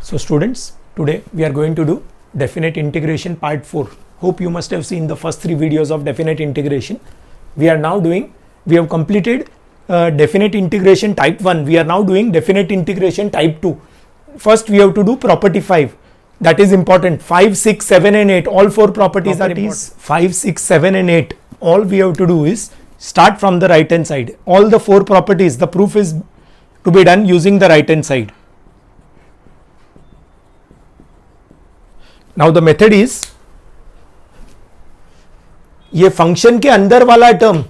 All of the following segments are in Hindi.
So students, today we are going to do definite integration part 4. Hope you must have seen the first 3 videos of definite integration. We have completed definite integration type 1. We are now doing definite integration type 2. First we have to do property 5. That is important. 5, 6, 7 and 8. All 4 properties are important. 5, 6, 7 and 8. All we have to do is start from the right hand side. All the 4 properties, the proof is to be done using the right hand side. Now the method is, ये फंक्शन के अंदर वाला टर्म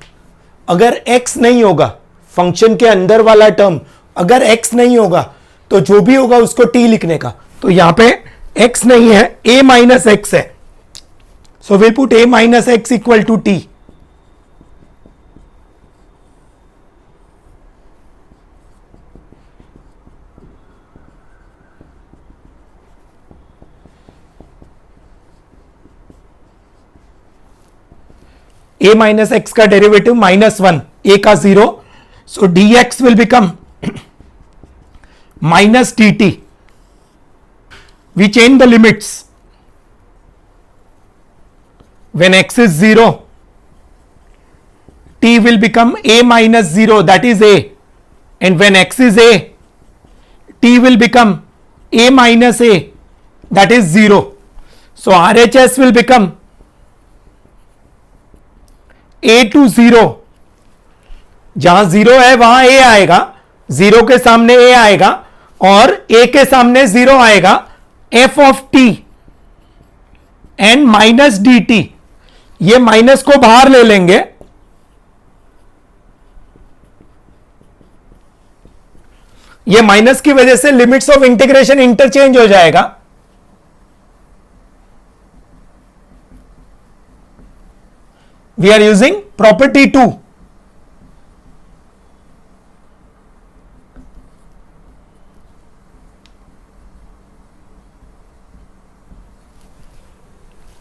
अगर x नहीं होगा, फंक्शन के अंदर वाला टर्म अगर x नहीं होगा तो जो भी होगा उसको t लिखने का. तो यहां पे x नहीं है, a माइनस x है. So we put a minus x equal to t. a minus x का डेरिवेटिव -1, a का 0, so dx will become minus dt. We change the limits. When x is 0, t will become a minus 0, that is a, and when x is a, t will become a minus a, that is 0. So RHS will become a to 0. जहां 0 है वहां a आएगा, 0 के सामने a आएगा और a के सामने 0 आएगा. f of t and minus dt, ये माइनस को बाहर ले लेंगे. ये माइनस की वजह से लिमिट्स ऑफ इंटीग्रेशन इंटरचेंज हो जाएगा. We are using property 2.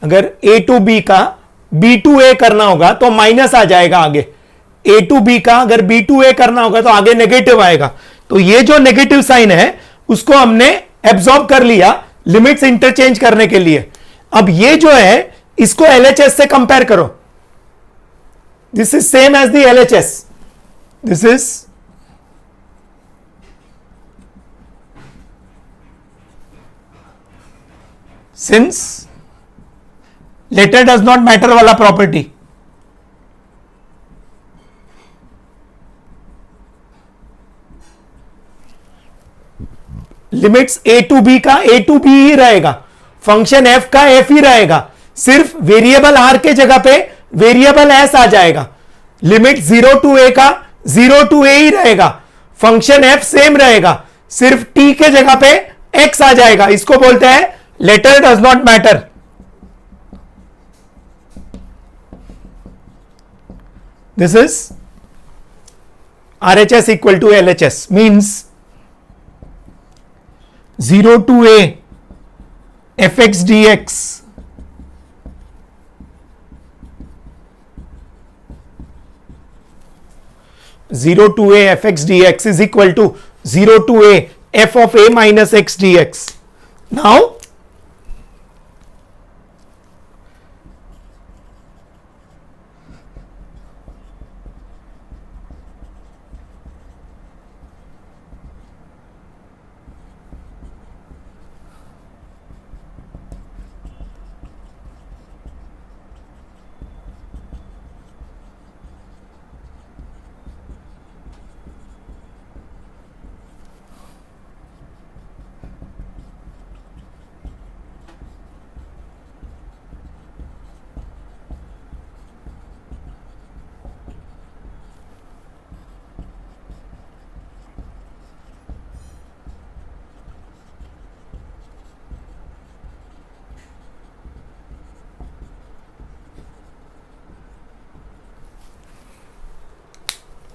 अगर a to b का b to a करना होगा तो माइनस आ जाएगा आगे. a to b का अगर b to a करना होगा तो आगे नेगेटिव आएगा. तो ये जो नेगेटिव साइन है उसको हमने एब्जॉर्ब कर लिया लिमिट्स इंटरचेंज करने के लिए. अब ये जो है इसको LHS से कंपेयर करो. This is same as the LHS. This is since letter does not matter वाला property. Limits a to b का a to b ही रहेगा, फंक्शन f का f ही रहेगा, सिर्फ वेरिएबल r के जगह पे वेरिएबल s आ जाएगा. लिमिट 0 टू a का 0 टू a ही रहेगा, फंक्शन f सेम रहेगा, सिर्फ t के जगह पे x आ जाएगा. इसको बोलते हैं letter does not matter. This is RHS equal to LHS means 0 to a fx dx zero to a fx dx is equal to 0 to a f of a minus x dx. Now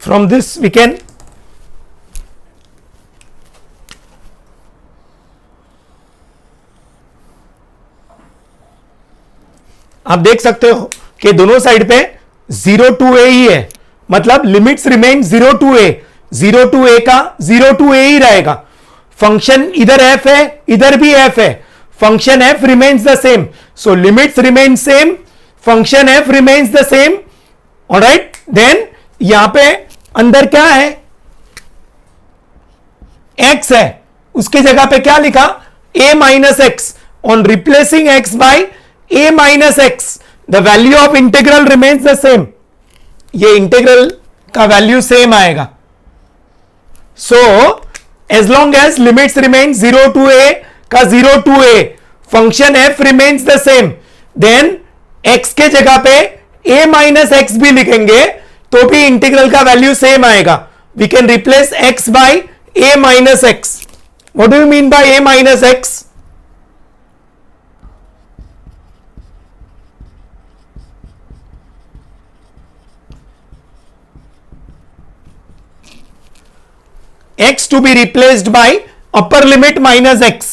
from this we can आप देख सकते हो कि दोनों साइड पे 0 to a ही है, मतलब limits remain 0 to a, 0 to a का 0 to a ही रहेगा. फंक्शन इधर f है, इधर भी f है, function f remains the same, so limits remain same, function f remains the same, alright, then यहां पे अंदर क्या है, x है, उसके जगह पे क्या लिखा, a minus x, on replacing x by a minus x, the value of integral remains the same, ये इंटीग्रल का वैल्यू सेम आएगा. So as long as limits remain 0 to a का 0 to a, function f remains the same, then x के जगह पे a माइनस एक्स भी लिखेंगे तो भी इंटीग्रल का वैल्यू सेम आएगा. We can replace x by a minus x. What do you mean by a minus x? x to be replaced by upper limit minus x.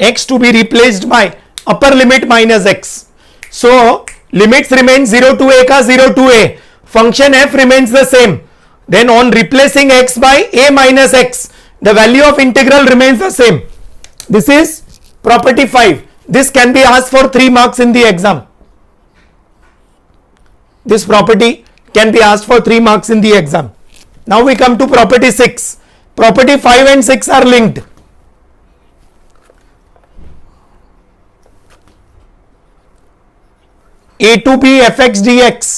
X to be replaced by upper limit minus x. So limits remain 0 to a का 0 to a. Function f remains the same. Then on replacing x by a minus x, the value of integral remains the same. This is property 5. This can be asked for 3 marks in the exam. This property can be asked for 3 marks in the exam. Now we come to property 6. Property 5 and 6 are linked. A to B fx dx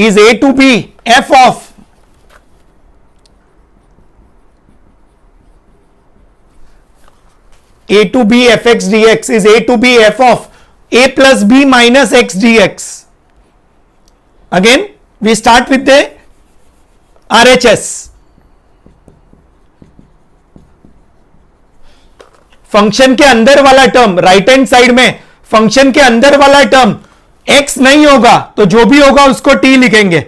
is A to B f of A to B fx dx is A to B f of a plus b minus x dx. Again we start with the RHS. Function के अंदर वाला टर्म, राइट हैंड साइड में फंक्शन के अंदर वाला टर्म x नहीं होगा तो जो भी होगा उसको t लिखेंगे.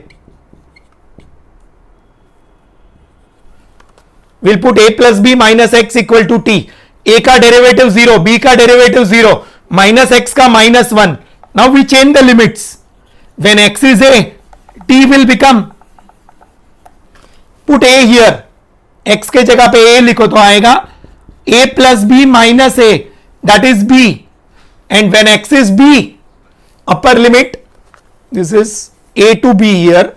We'll put a plus b minus x equal to t. a का डेरिवेटिव 0, b का डेरिवेटिव 0, minus x का minus 1. Now we change the limits. When x is a, t will become, put a here, x के जगह पे a लिखो तो आएगा a plus b minus a, that is b. And when x is b, upper limit, this is a to b here,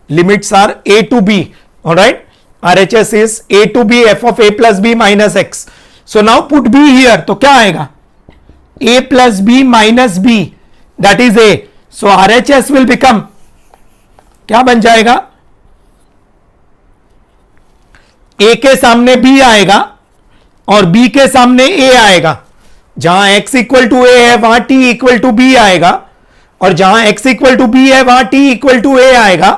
limits are a to b, all right. RHS is a to b f of a plus b minus x. So now put b here, तो क्या आएगा, a plus b minus b, that is a. So RHS will become, क्या बन जाएगा, a के सामने b आएगा और b के सामने a आएगा. जहां x इक्वल टू a है वहां t इक्वल टू b आएगा और जहां x इक्वल टू b है वहां t इक्वल टू a आएगा.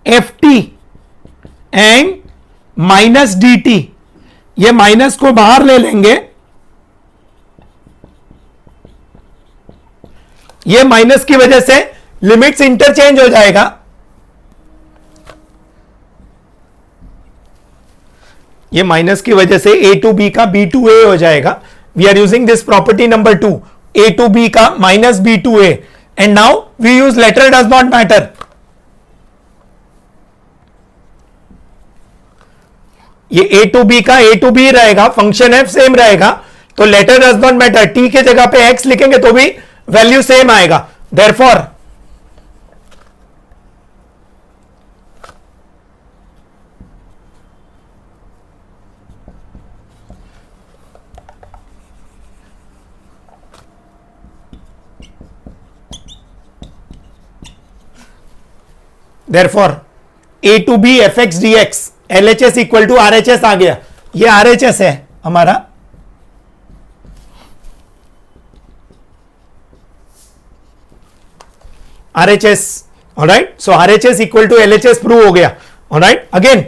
ft and minus D T, ये माइनस को बाहर ले लेंगे, ये माइनस की वजह से लिमिट्स इंटरचेंज हो जाएगा. ये माइनस की वजह से a टू b का b टू a हो जाएगा. We are using this property number 2, a to b का minus b to a. And now we use letter does not matter. ये a टू b का a टू b रहेगा, फंक्शन f सेम रहेगा, तो letter does not matter. t के जगह पे x लिखेंगे तो भी वैल्यू सेम आएगा. Therefore a to b fx dx LHS equal to RHS आ गया. ये RHS है हमारा. RHS, alright. So RHS equal to LHS prove हो गया. ऑलराइट, अगेन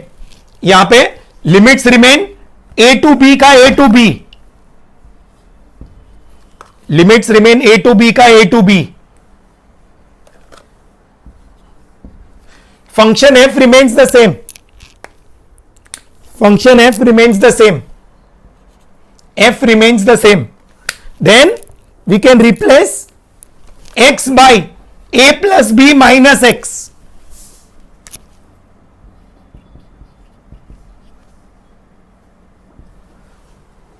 यहां पे limits remain a to b का a to b, limits remain a to b का a to b. Function f remains the same. Function f remains the same. F remains the same. Then we can replace x by a plus b minus x.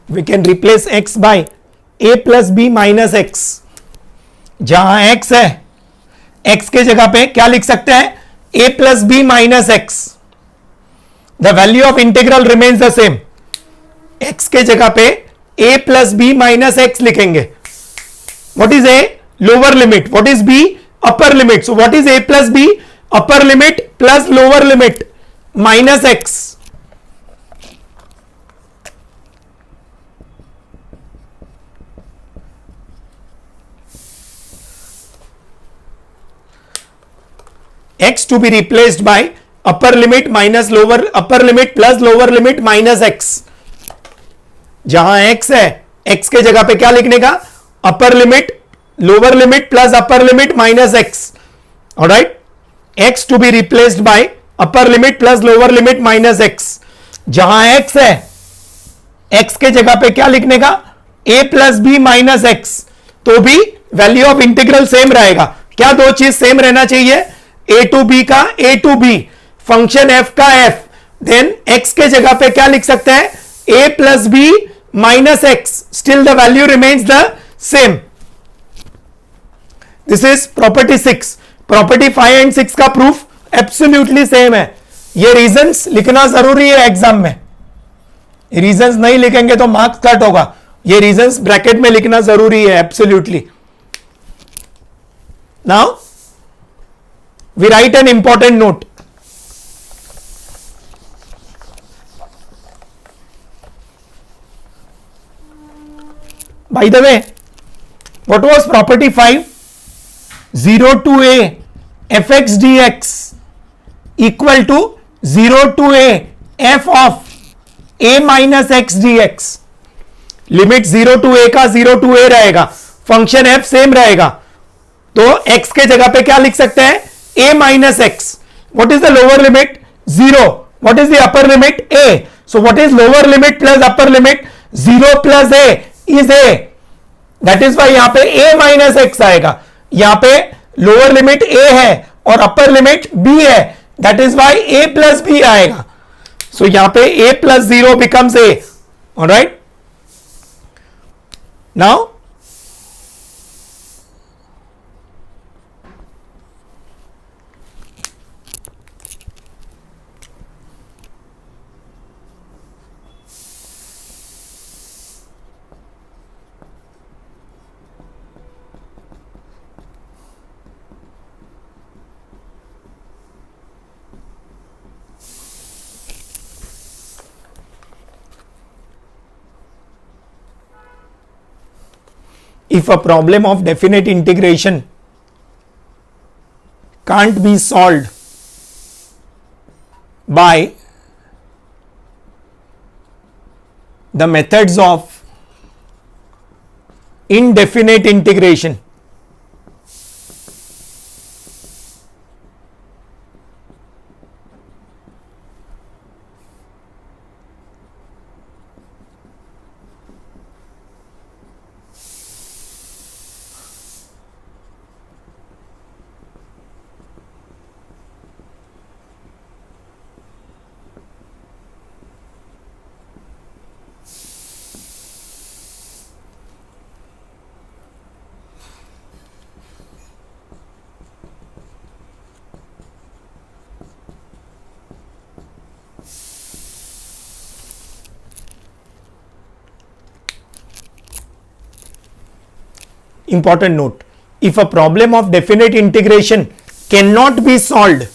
We can replace x by a plus b minus x. जहां x है, x के जगह पे क्या लिख सकते हैं? a plus b minus x. The value of integral remains the same. x के जगह पे a plus b minus x लिखेंगे. What is a? Lower limit. What is b? Upper limit. So what is a plus b? Upper limit plus lower limit minus x. X to be replaced by upper limit minus lower, upper limit plus lower limit minus x. जहां x है, x के जगह पे क्या लिखने का? Upper limit, lower limit plus upper limit minus x. Alright, x to be replaced by upper limit plus lower limit minus x. जहां x है, x के जगह पे क्या लिखने का? a plus b minus x. तो भी वैल्यू ऑफ इंटीग्रल सेम रहेगा. क्या दो चीज सेम रहना चाहिए? a टू b का a to b, function f का f. देन x के जगह पे क्या लिख सकते हैं? a plus b minus x. Still the value remains the same. This is property 6. Property 5 and 6 का proof absolutely same है. ये reasons लिखना जरूरी है एग्जाम में. reasons नहीं लिखेंगे तो मार्क्स कट होगा. ये reasons ब्रैकेट में लिखना जरूरी है absolutely. Now we write an important note. By the way, what was property 5? 0 to a fx dx equal to 0 to a f of a minus x dx. Limit 0 to a का 0 to a रहेगा, फंक्शन f सेम रहेगा. तो x के जगह पे क्या लिख सकते हैं? a minus x. What is the lower limit? 0. What is the upper limit? a. So what is lower limit plus upper limit? 0 plus a is a. That is why यहां पे a minus x आएगा. यहां पे लोअर लिमिट a है और अपर लिमिट b है. That is why a plus b आएगा. So यहां पे a plus 0 becomes a. Alright. Now if a problem of definite integration can't be solved by the methods of indefinite integration, important note, if a problem of definite integration cannot be solved,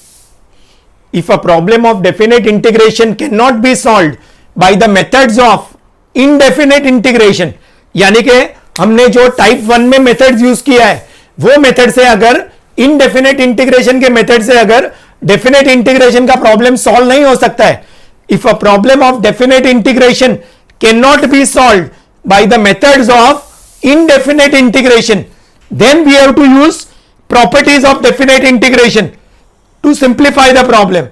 if a problem of definite integration cannot be solved by the methods of indefinite integration, यानी कि हमने जो टाइप 1 में मेथड्स यूज किया है वो मेथड से अगर इनडेफिनेट इंटीग्रेशन के मेथड से अगर डेफिनेट इंटीग्रेशन का प्रॉब्लम सॉल्व नहीं हो सकता है, if a problem of definite integration can not B solve by the methods of indefinite integration, then we have to use properties of definite integration to simplify the problem.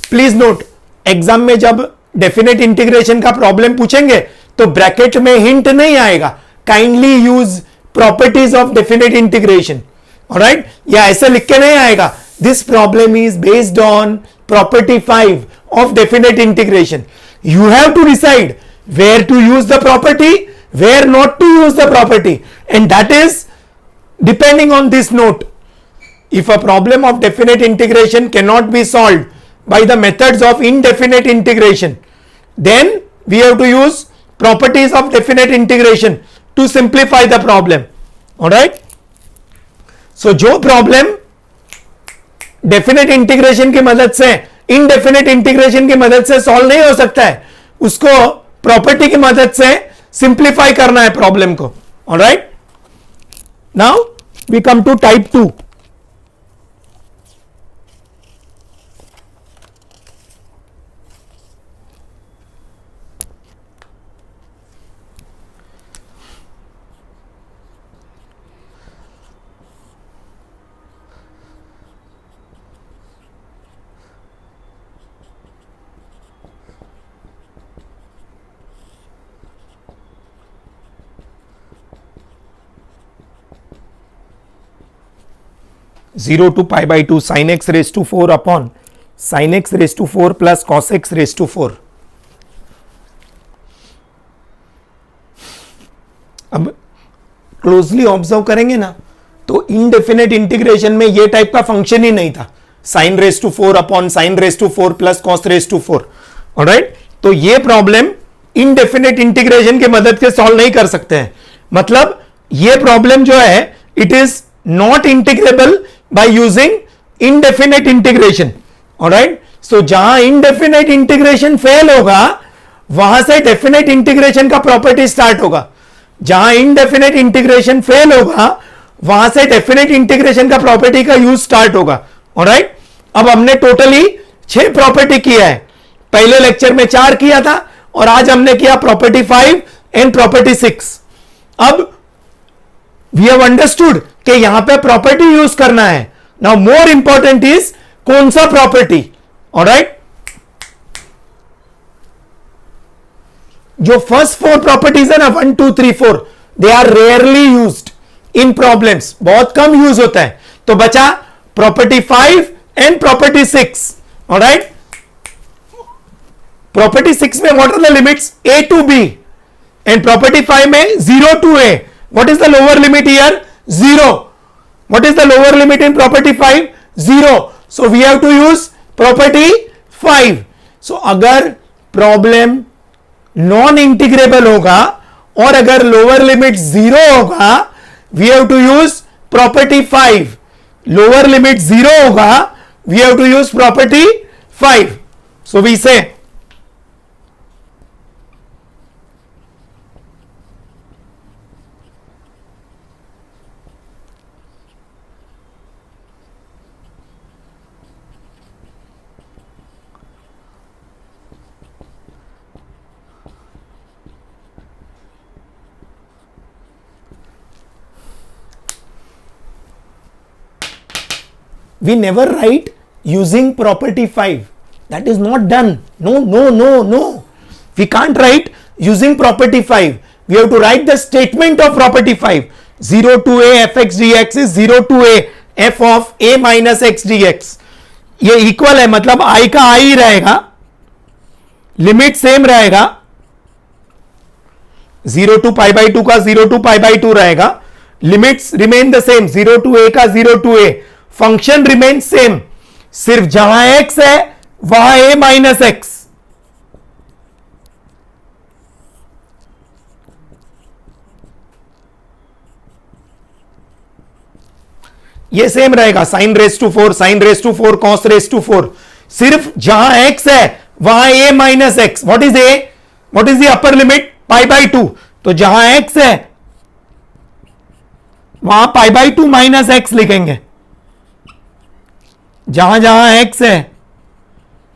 Please note, exam में जब डेफिनेट इंटीग्रेशन का प्रॉब्लम पूछेंगे तो ब्रैकेट में हिंट नहीं आएगा, kindly use properties of definite integration. Alright, या ऐसे लिख के नहीं आएगा. This problem is based on property 5 of definite integration. You have to decide where to use the property, where not to use the property, and that is depending on this note. If a problem of definite integration cannot be solved by the methods of indefinite integration, then we have to use properties of definite integration to simplify the problem. All right, so जो problem definite integration की मदद से इनडेफिनेट इंटीग्रेशन की मदद से सॉल्व नहीं हो सकता है, उसको प्रॉपर्टी की मदद से सिंप्लीफाई करना है प्रॉब्लम को. Alright, now we come to type 2. Zero to pi by two sine x raise to 4 upon sine x raise to 4 plus cos x raise to 4. अब क्लोजली ऑब्जर्व करेंगे ना तो इनडेफिनेट इंटीग्रेशन में ये टाइप का फंक्शन ही नहीं था. Sine raise to 4 upon sine raise to 4 plus cos raise to 4. Alright, तो ये प्रॉब्लम इनडेफिनेट इंटीग्रेशन की मदद से सॉल्व नहीं कर सकते हैं. मतलब ये प्रॉब्लम जो है it is not integrable by using indefinite integration. alright, so जहां indefinite integration फेल होगा वहां से definite integration का प्रॉपर्टी स्टार्ट होगा. जहां indefinite integration फेल होगा वहां से definite integration का प्रॉपर्टी का यूज स्टार्ट होगा. alright, अब हमने टोटली 6 प्रॉपर्टी किया है. पहले लेक्चर में 4 किया था और आज हमने किया प्रॉपर्टी 5 एंड प्रॉपर्टी 6. अब वी हैव अंडरस्टूड कि यहां पे प्रॉपर्टी यूज करना है. नाउ मोर इंपॉर्टेंट इज कौन सा प्रॉपर्टी. ऑलराइट, जो फर्स्ट 4 प्रॉपर्टीज है ना 1 2 3 4 they are rarely used in problems, बहुत कम यूज होता है. तो बचा property 5 and property 6. Alright, property 6 में what are the limits a to b and property 5 में 0 to a. What is the lower limit here? 0. What is the lower limit in property 5? 0. So we have to use property 5. So अगर problem non integrable होगा और अगर lower limit 0 होगा we have to use property 5. Lower limit 0 होगा we have to use property 5. So we say we never write using property 5. That is not done. No. We can't write using property 5. We have to write the statement of property 5. 0 to a fx dx is 0 to a f of a minus x dx. ये इक्वल है, मतलब i का i ही रहेगा, लिमिट सेम रहेगा. 0 टू पाई बाई 2 का 0 टू पाई बाई 2 रहेगा. Limits remain the same. 0 to a का 0 to a. Function remain same. सिर्फ जहां x है वहां a माइनस एक्स. ये सेम रहेगा. Sine raise to 4 sine raise to 4 cos raise to 4. सिर्फ जहां x है वहां a minus x. What is a? What is the upper limit? Pi by 2. तो जहां x है वहां पाई बाई 2 माइनस एक्स लिखेंगे. जहां जहां x है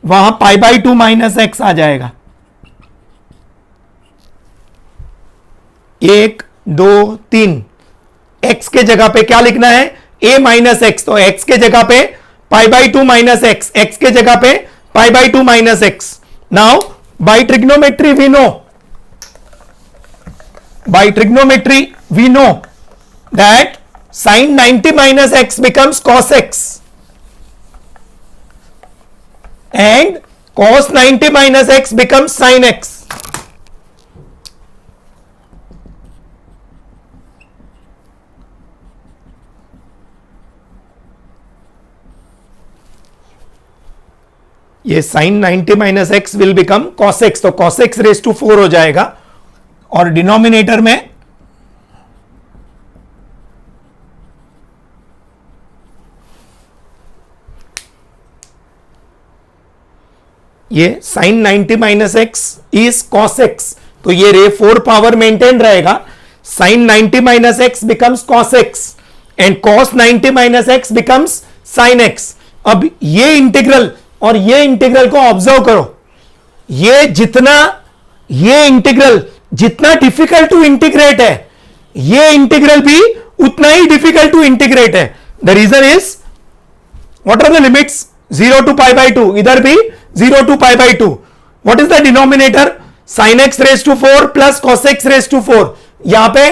वहां पाई बाई 2 माइनस एक्स आ जाएगा. 1 2 3. x के जगह पे क्या लिखना है? a minus x. तो x के जगह पे pi by 2 minus x. x के जगह पे pi by 2 minus x. Now by trigonometry we know by trigonometry we know that sin 90 minus x becomes cos x and cos 90 minus x becomes sin x. ये sin 90 minus x will become cos x, तो cos x रेस टू 4 हो जाएगा और डिनोमिनेटर में ये sin 90 minus x is cos x, तो ये रे 4 पावर मेंटेन रहेगा. sin 90 minus x becomes cos x and cos 90 minus x becomes sin x. अब ये इंटीग्रल और ये इंटीग्रल को ऑब्जर्व करो. ये इंटीग्रल जितना डिफिकल्ट टू इंटीग्रेट है, ये इंटीग्रल भी उतना ही डिफिकल्ट टू इंटीग्रेट है. The reason is what are the limits 0 to pi by 2, इधर भी 0 to pi by 2. What is the denominator? sin x raise to 4 plus cos x raise to 4. यहां पे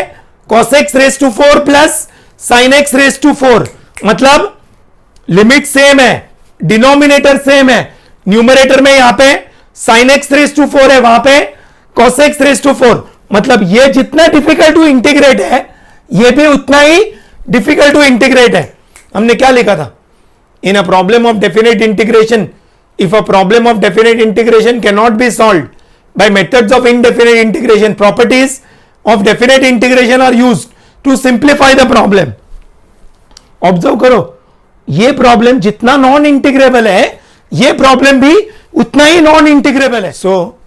cos x raise to 4 plus sin x raise to 4, मतलब लिमिट सेम है, डिनोमिनेटर सेम है. न्यूमरेटर में यहां पे sin x रेस टू 4 है, वहां पे cos x रेस टू 4, मतलब ये जितना डिफिकल्ट टू इंटीग्रेट है ये भी उतना ही डिफिकल्ट टू इंटीग्रेट है. हमने क्या लिखा था? In a problem of definite integration, if a problem of definite integration can not be solved by methods of indefinite integration, properties of definite integration are used to simplify the problem. Observe करो, ये प्रॉब्लम जितना नॉन इंटीग्रेबल है ये प्रॉब्लम भी उतना ही नॉन इंटीग्रेबल है. सो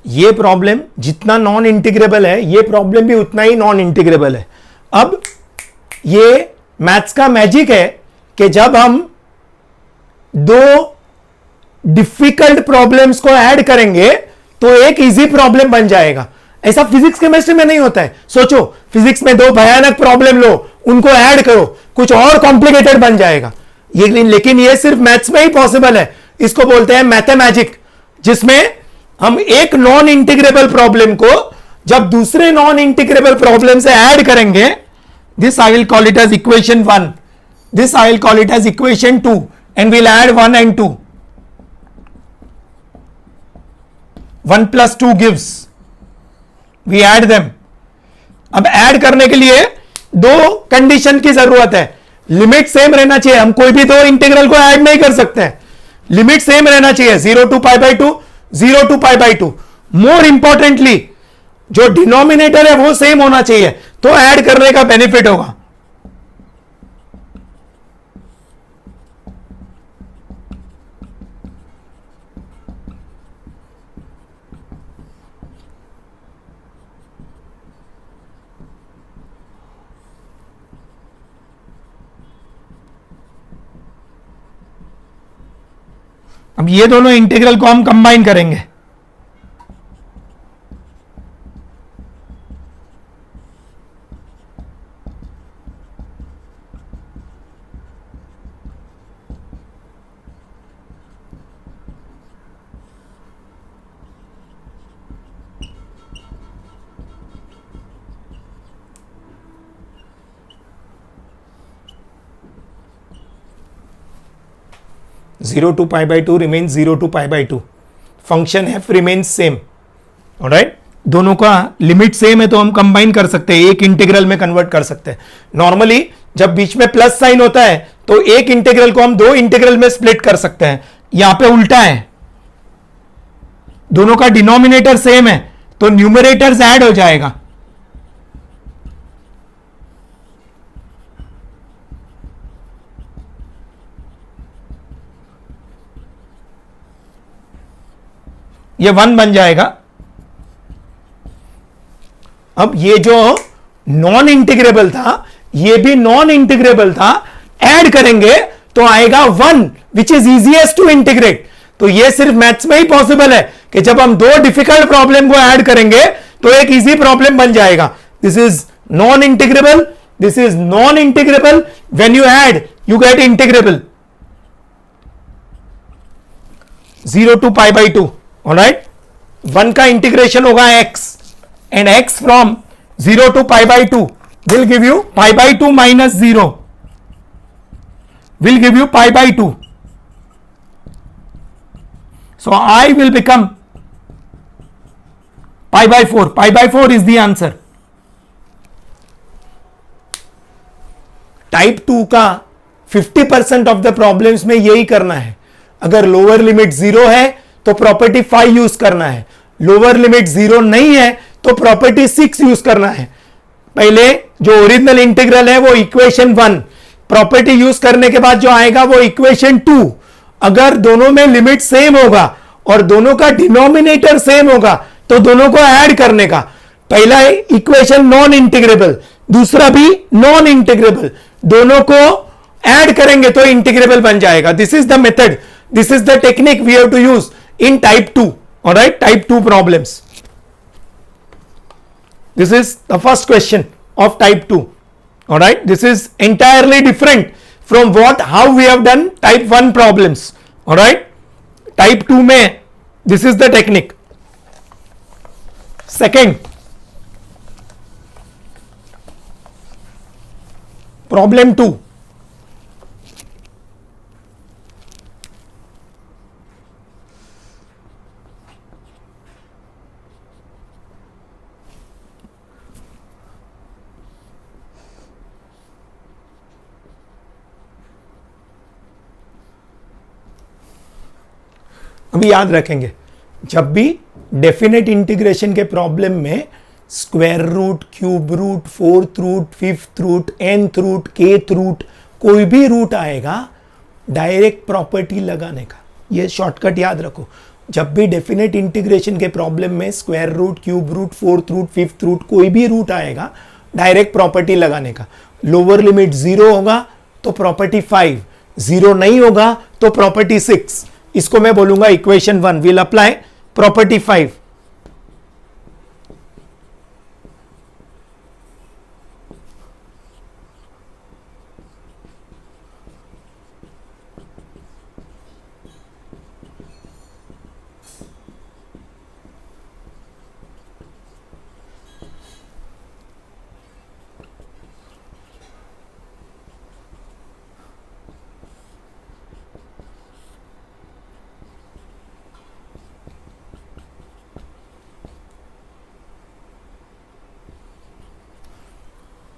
ये प्रॉब्लम जितना नॉन इंटीग्रेबल है ये प्रॉब्लम भी उतना ही नॉन इंटीग्रेबल है. अब ये मैथ्स का मैजिक है कि जब हम दो डिफिकल्ट प्रॉब्लम्स को ऐड करेंगे तो एक इजी प्रॉब्लम बन जाएगा. ऐसा फिजिक्स केमिस्ट्री में नहीं होता है. सोचो, फिजिक्स में दो भयानक प्रॉब्लम लो, उनको ऐड करो, कुछ और कॉम्प्लिकेटेड बन जाएगा. ये लेकिन ये सिर्फ मैथ्स में ही पॉसिबल है. इसको बोलते हैं मैथमेटिक, जिसमें हम एक नॉन इंटीग्रेबल प्रॉब्लम को जब दूसरे नॉन इंटीग्रेबल प्रॉब्लम से ऐड करेंगे, this I will call it as equation 1, this I will call it as equation 2 and will add 1 and 2. 1 plus 2 gives, we add them. अब ऐड करने के लिए दो कंडीशन की जरूरत है. लिमिट सेम रहना चाहिए, हम कोई भी दो इंटीग्रल को ऐड नहीं कर सकते हैं. लिमिट सेम रहना चाहिए, 0 to pi by 2, 0 to pi by 2. More importantly जो डिनोमिनेटर है वो सेम होना चाहिए, तो ऐड करने का बेनिफिट होगा. अब ये दोनों इंटीग्रल को हम कंबाइन करेंगे. Zero to pi by 2 remains 0 to pi by 2. Function f remains same. Alright, दोनों का लिमिट सेम है तो हम कंबाइन कर सकते हैं, एक इंटीग्रल में कन्वर्ट कर सकते हैं. नॉर्मली जब बीच में प्लस साइन होता है तो एक इंटीग्रल को हम दो इंटीग्रल में स्प्लिट कर सकते हैं. यहां पे उल्टा है, दोनों का डिनोमिनेटर सेम है तो न्यूमरेटर्स ऐड हो जाएगा. ये 1 बन जाएगा. अब ये जो नॉन इंटीग्रेबल था ये भी नॉन इंटीग्रेबल था, ऐड करेंगे तो आएगा 1 which is easiest to integrate. तो ये सिर्फ मैथ्स में ही पॉसिबल है कि जब हम दो डिफिकल्ट प्रॉब्लम को ऐड करेंगे तो एक इजी प्रॉब्लम बन जाएगा. This is non integrable, this is non integrable, when you add you get integrable. 0 to pi by 2. Alright, 1 का इंटीग्रेशन होगा x and x from 0 to pi by 2 will give you pi by 2 minus 0 will give you pi by 2. So I will become pi by 4. Pi by 4 is the answer. Type 2 का 50% ऑफ द प्रॉब्लम्स में यही करना है. अगर लोअर लिमिट 0 है तो प्रॉपर्टी 5 यूज करना है. लोअर लिमिट 0 नहीं है तो प्रॉपर्टी 6 यूज करना है. पहले जो ओरिजिनल इंटीग्रल है वो इक्वेशन 1, प्रॉपर्टी यूज करने के बाद जो आएगा वो इक्वेशन 2. अगर दोनों में लिमिट सेम होगा और दोनों का डिनोमिनेटर सेम होगा तो दोनों को ऐड करने का. पहला इक्वेशन नॉन इंटीग्रेबल, दूसरा भी नॉन इंटीग्रेबल, दोनों को ऐड करेंगे तो इंटीग्रेबल बन जाएगा. This is the method, this is the technique we have to use in type 2. Alright, type 2 problems. This is the first question of type 2. All right, this is entirely different from how we have done type 1 problems. All right, type 2 में this is the technique. Second, problem 2. अभी याद रखेंगे, जब भी डेफिनेट इंटीग्रेशन के प्रॉब्लम में square root, cube root, fourth root, fifth root, nth root, kth root, कोई भी रूट आएगा, डायरेक्ट प्रॉपर्टी लगाने का. ये शॉर्टकट याद रखो. जब भी डेफिनेट इंटीग्रेशन के प्रॉब्लम में square root, cube root, fourth root, fifth root, कोई भी रूट आएगा, डायरेक्ट प्रॉपर्टी लगाने का. लोअर लिमिट 0 होगा तो प्रॉपर्टी 5, 0 नहीं होगा तो प्रॉपर्टी 6. इसको मैं बोलूंगा equation 1. Will apply property 5.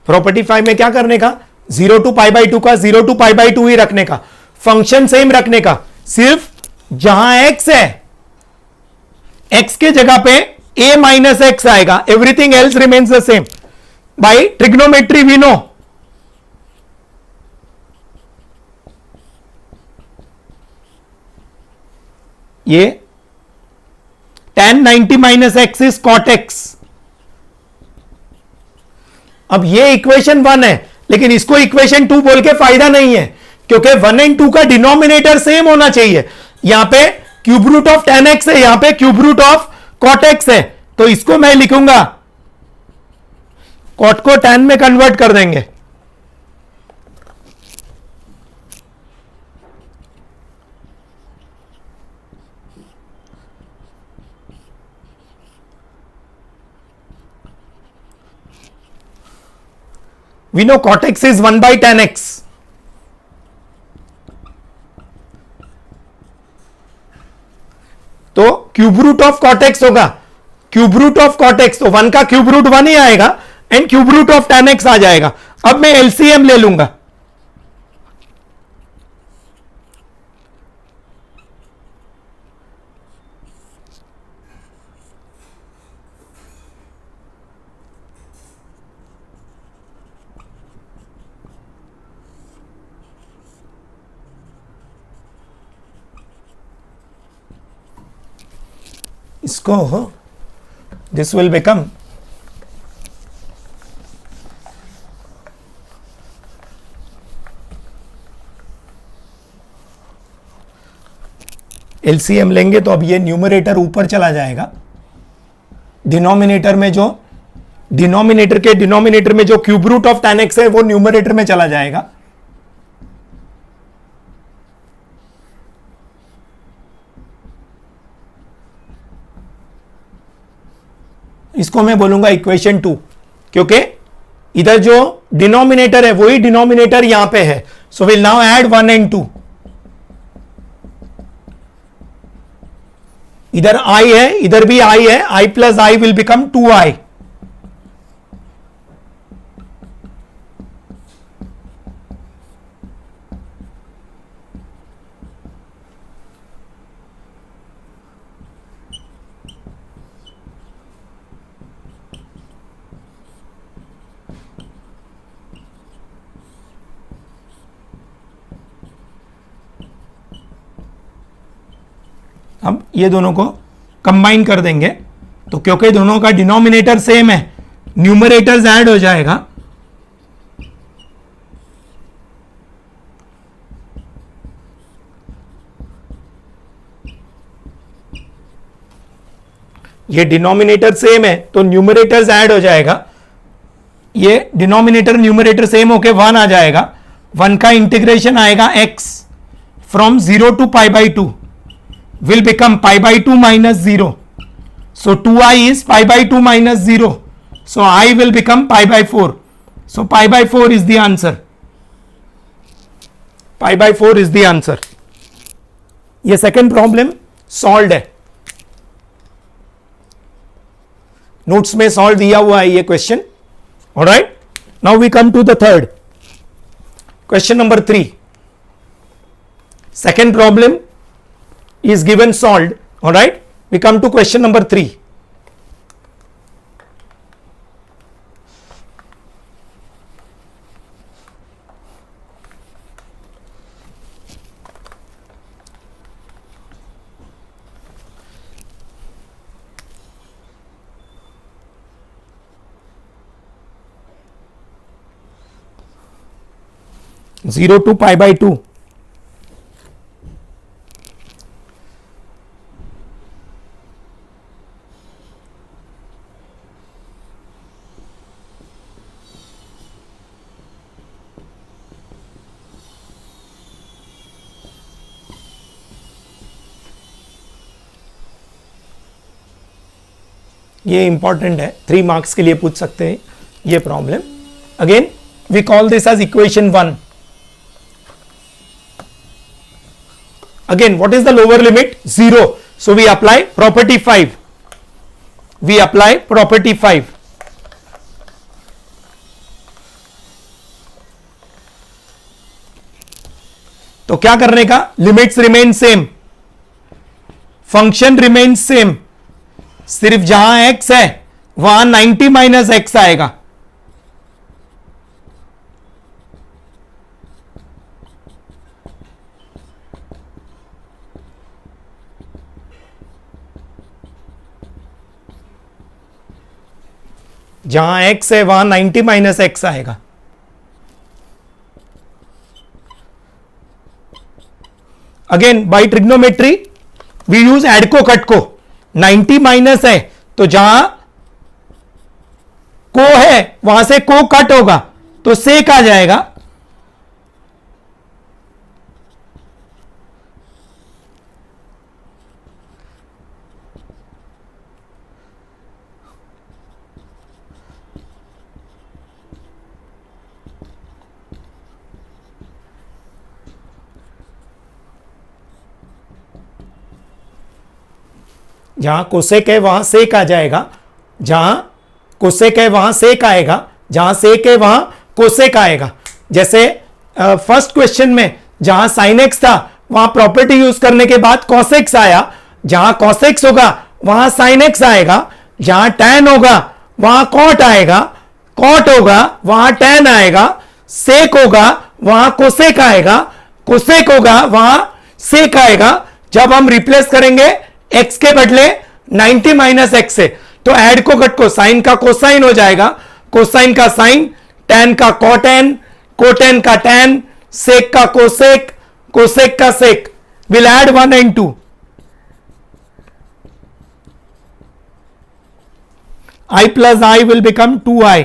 Property 5 में क्या करने का, 0 टू पाई बाई 2 का 0 टू पाई बाई 2 ही रखने का. फंक्शन सेम रखने का, सिर्फ जहां x है, x के जगह पे a माइनस एक्स आएगा. Everything else remains the same. By trigonometry we know, ये tan 90 minus x is cot x. अब ये इक्वेशन 1 है, लेकिन इसको इक्वेशन 2 बोल के फायदा नहीं है, क्योंकि 1 एंड 2 का डिनोमिनेटर सेम होना चाहिए. यहां पे cube root of tan x है, यहां पे cube root of cot x है, तो इसको मैं लिखूंगा, cot को tan में कन्वर्ट कर देंगे. We know cot x is 1 by tan x. तो cube root of cot x होगा, cube root of cot x, तो 1 का क्यूब रूट 1 ही आएगा and cube root of tan x आ जाएगा. अब मैं एलसीएम ले लूंगा. इसको दिस विल बिकम एलसीएम लेंगे तो अब ये न्यूमरेटर ऊपर चला जाएगा. डिनोमिनेटर में जो डिनोमिनेटर में जो cube root of tan x है वो न्यूमरेटर में चला जाएगा. इसको मैं बोलूंगा इक्वेशन 2. क्योंकि इधर जो डिनोमिनेटर है वही डिनोमिनेटर यहां पे है. So will now add 1 and 2. इधर i है, इधर भी i है. i plus i will become 2i. अब ये दोनों को कंबाइन कर देंगे तो क्योंकि दोनों का डिनोमिनेटर सेम है, न्यूमरेटर्स ऐड हो जाएगा. ये डिनोमिनेटर सेम है तो न्यूमरेटर्स ऐड हो जाएगा. ये डिनोमिनेटर न्यूमरेटर सेम होके 1 आ जाएगा. 1 का इंटीग्रेशन आएगा x from 0 to pi by 2 will become pi by 2 minus 0. So 2i is pi by 2 minus 0. So I will become pi by 4. So pi by 4 is the answer. Pi by 4 is the answer. ये सेकेंड प्रॉब्लम सॉल्व है. नोट्स में सॉल्व दिया हुआ है ये question. Alright, now we come to the third question number 3. सेकेंड प्रॉब्लम is given solved. All right, we come to question number 3. Zero to pi by 2. ये इंपॉर्टेंट है, 3 मार्क्स के लिए पूछ सकते हैं ये problem. Again we call this as equation 1. Again what is the lower limit? 0. So we apply property 5. We apply property 5. तो क्या करने का? Limits remain same, function remain same. सिर्फ जहां x है वहां 90 माइनस एक्स आएगा. जहां x है वहां 90 माइनस एक्स आएगा. Again by trigonometry we use एडको कटको. 90 माइनस है तो जहां को है वहां से को कट होगा तो सेक आ जाएगा. जहां कोसेक है वहां सेक आ जाएगा. जहां कोसेक है वहां सेक आएगा. जहां सेक है वहां कोसेक आएगा. जैसे फर्स्ट क्वेश्चन में जहां साइन एक्स था वहां प्रॉपर्टी यूज करने के बाद कॉसेक्स आया. जहां कॉसेक्स होगा वहां साइन एक्स आएगा. जहां टैन होगा वहां कॉट आएगा. कॉट होगा वहां टैन आएगा. सेक होगा वहां कोसेक आएगा. कोसेक होगा वहां सेक आएगा. जब हम रिप्लेस करेंगे x के बदले 90 माइनस एक्स से तो ऐड को कट को साइन का कोसाइन हो जाएगा. कोसाइन का साइन, टैन का कोटैन, कोटैन का टैन, सेक का कोसेक, कोसेक का sec. Will add 1 and 2. I plus I will become 2i.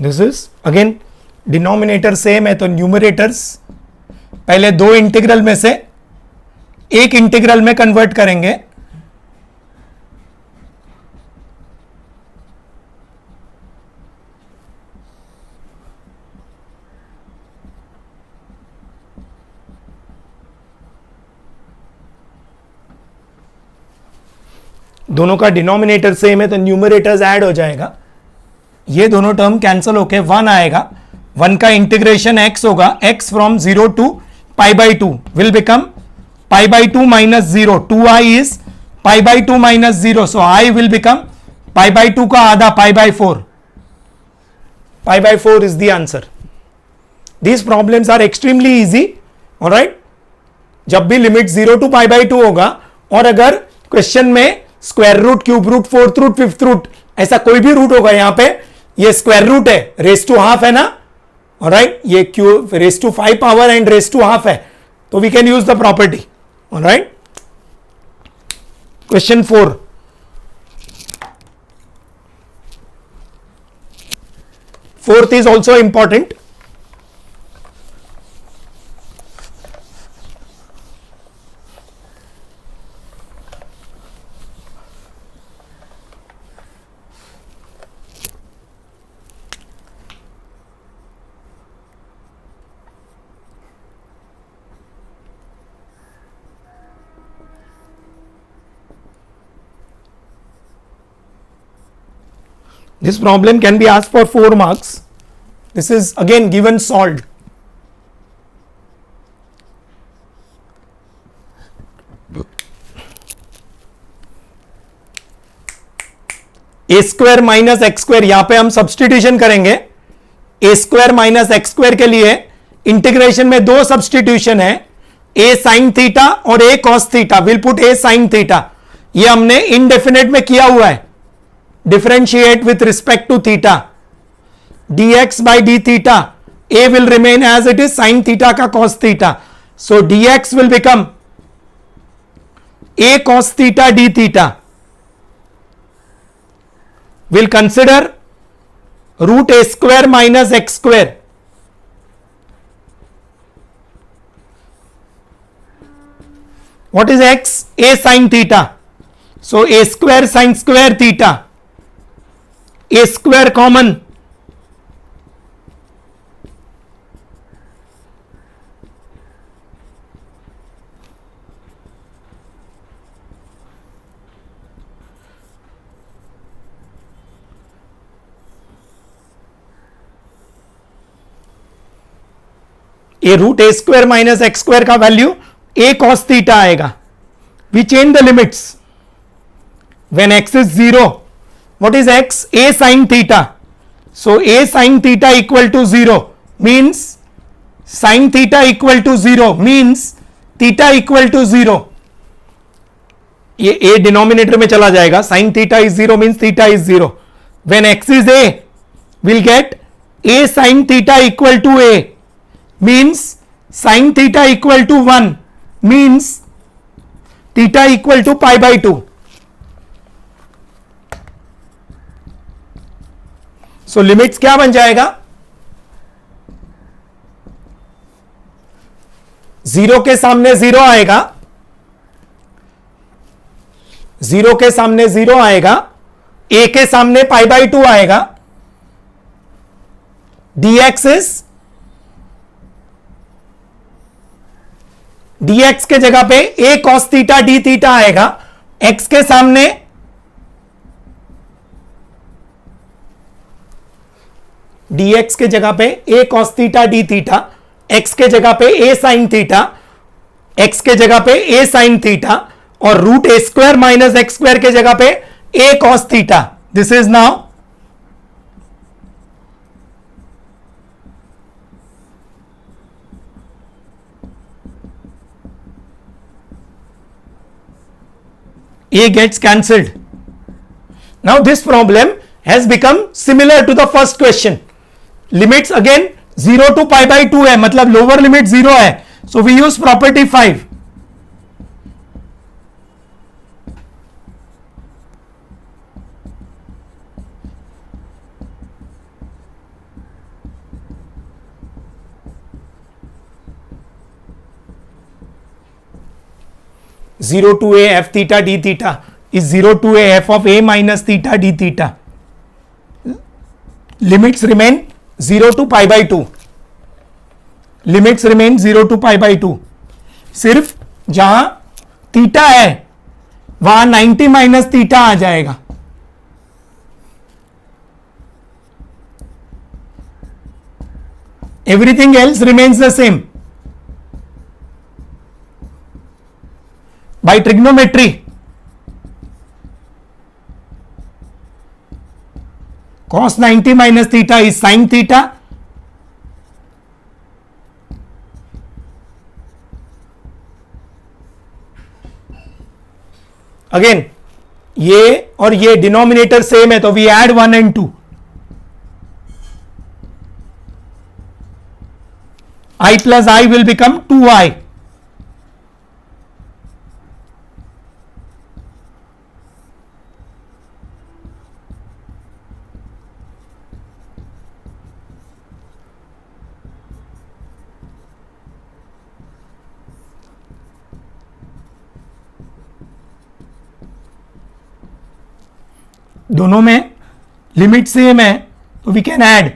This is again denominator same है तो न्यूमरेटर्स पहले दो इंटीग्रल में से एक इंटीग्रल में कन्वर्ट करेंगे। दोनों का डिनोमिनेटर सेम है तो न्यूमरेटर्स ऐड हो जाएगा, ये दोनों टर्म कैंसिल होके 1 आएगा। 1 का इंटीग्रेशन x होगा, x from 0 to pi by 2 will become pi by 2 minus 0, 2i is pi by 2 minus 0, so i will become pi by 2 का आधा pi by 4, pi by 4 is the answer. These problems are extremely easy, alright. जब भी लिमिट 0 टू पाई बाई 2 होगा और अगर क्वेश्चन में square root, cube root, fourth root, fifth root, ऐसा कोई भी रूट होगा, यहां पे ये स्क्वायर रूट है, रेस टू हाफ है ना, ऑलराइट, ये cube raise to 5 power and raise to half है, तो we can use the property, alright. Question 4, fourth is also important. This problem can be asked for 4 marks. This is again given solved. A square minus x square, यहां पे हम सब्सटीट्यूशन करेंगे। ए स्क्वायर माइनस एक्स स्क्वायर के लिए इंटीग्रेशन में दो सब्सटीट्यूशन है, ए साइन थीटा और a cos theta. Will put a sine theta, ये हमने इनडेफिनेट में किया हुआ है। differentiate with respect to theta, dx by d theta, a will remain as it is, sin theta का cos theta, so dx will become a cos theta d theta. We'll consider root a square minus x square, what is x? A sin theta, so a square sin square theta, a square common, a root a square minus x square का वैल्यू a cos theta आएगा। We change the limits when x is 0. What is x? A sin theta. So a sin theta equal to 0 means sin theta equal to 0 means theta equal to 0. ये a डिनोमिनेटर में चला जाएगा, sin theta is 0 means theta is 0. When x is a, we'll get a sin theta equal to a means sin theta equal to 1 means theta equal to pi by 2. So limits क्या बन जाएगा? 0 के सामने 0 आएगा, 0 के सामने 0 आएगा, a के सामने पाई बाई 2 आएगा, dx के जगह पे a cos theta d theta आएगा, x के सामने dx के जगह पे a cos theta d theta, x के जगह पे a sin थीटा, x के जगह पे a sin थीटा, और root a square minus x square के जगह पे a cos थीटा। This is now a gets cancelled. Now this problem has become similar to the first question. Limits again 0 to pi by 2 है, मतलब लोअर लिमिट 0 है, so we use property 5। 0 to a f theta d theta is 0 to a f of a minus theta d theta. Limits remain 0 to pi by 2. Limits remain 0 to pi by 2. सिर्फ जहां थीटा है वहां 90 माइनस थीटा आ जाएगा. Everything else remains the same. By trigonometry, cos 90 minus theta is sin theta. Again, ये और ये डिनोमिनेटर सेम है तो we add 1 and 2. I plus I will become 2i. दोनों में लिमिट सेम है तो वी कैन ऐड.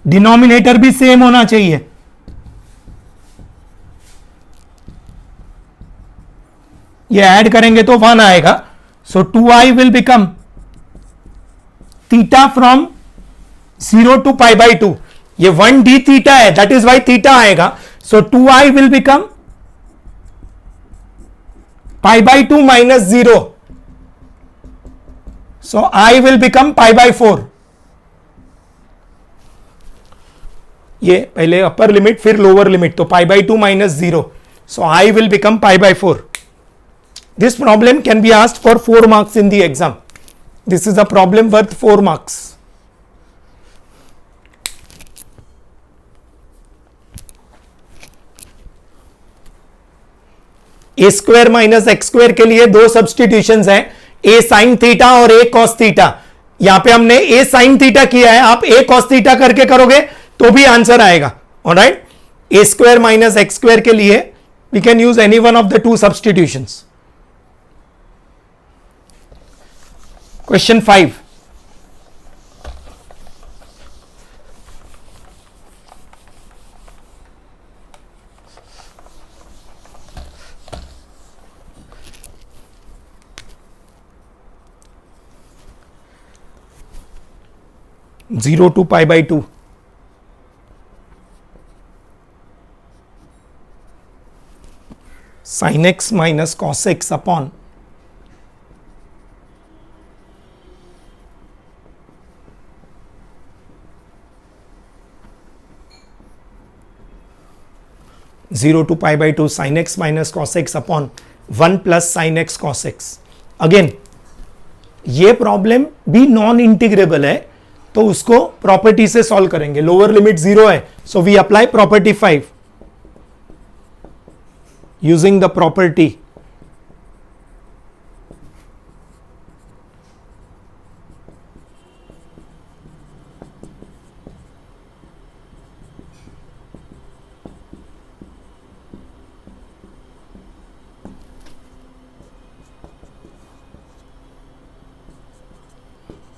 डिनोमिनेटर भी सेम होना चाहिए. ये ऐड करेंगे तो 1 आएगा. So 2i will become theta from 0 to pi by 2. ये 1d थीटा है, दैट इज वाई थीटा आएगा. So 2i will become pi by 2 minus 0. So I will become pi by 4. ये पहले अपर लिमिट फिर लोअर लिमिट तो pi by 2 minus 0. So I will become pi by 4. This problem can be asked for 4 marks in the exam. This is a problem worth 4 marks. A square minus x square के लिए दो सब्सटीट्यूशंस हैं, ए साइन थीटा और ए कॉस थीटा. यहां पे हमने ए साइन थीटा किया है, आप ए कॉस थीटा करके करोगे तो भी आंसर आएगा. Alright, a square minus x square के लिए we can use any one of the two substitutions. Question 5. Zero to pi by 2. Sin x minus cos x upon 0 to pi by 2 sin x minus cos x upon 1 plus sin x cos x. Again ये प्रॉब्लम भी नॉन इंटीग्रेबल है तो उसको प्रॉपर्टी से सॉल्व करेंगे. लोअर लिमिट 0 है so we apply property 5 using the property.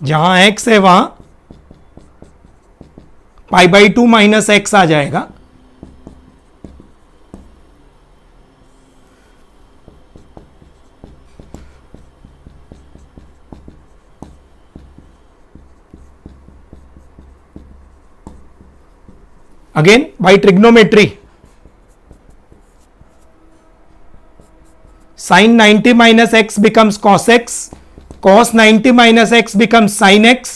जहां x है वहां पाई बाई 2 माइनस एक्स आ जाएगा. Again by trigonometry sine 90 minus x becomes cos x, cos 90 minus x becomes sin x.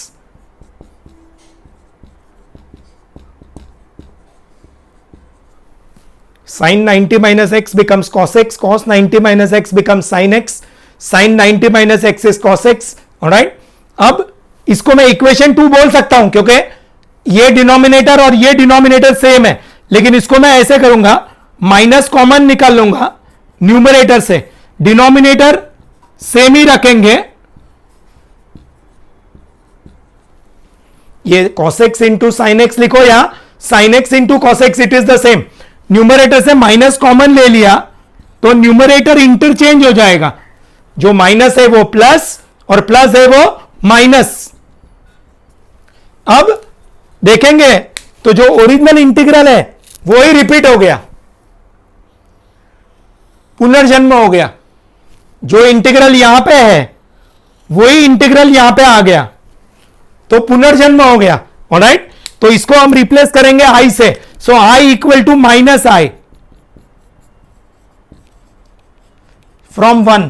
Sin 90 minus x becomes cos x, cos 90 minus x becomes sin x, sin 90 minus x is cos x. Alright, अब इसको मैं इक्वेशन 2 बोल सकता हूं क्योंकि ये डिनोमिनेटर और ये डिनोमिनेटर सेम है, लेकिन इसको मैं ऐसे करूंगा, माइनस कॉमन निकाल लूंगा न्यूमरेटर से, डिनोमिनेटर सेम ही रखेंगे. ये cos x into sine x लिखो या sine x into cos x it is the same. Numerator से माइनस कॉमन ले लिया तो न्यूमरेटर इंटरचेंज हो जाएगा, जो माइनस है वो प्लस और प्लस है वो माइनस। अब देखेंगे तो जो ओरिजिनल इंटीग्रल है वो ही रिपीट हो गया, पुनर्जन्म हो गया। जो इंटीग्रल यहां पे है वही इंटीग्रल यहां पे आ गया, तो पुनर्जन्म हो गया। ऑलराइट, तो इसको हम रिप्लेस करेंगे आई से। So I equal to minus I from 1।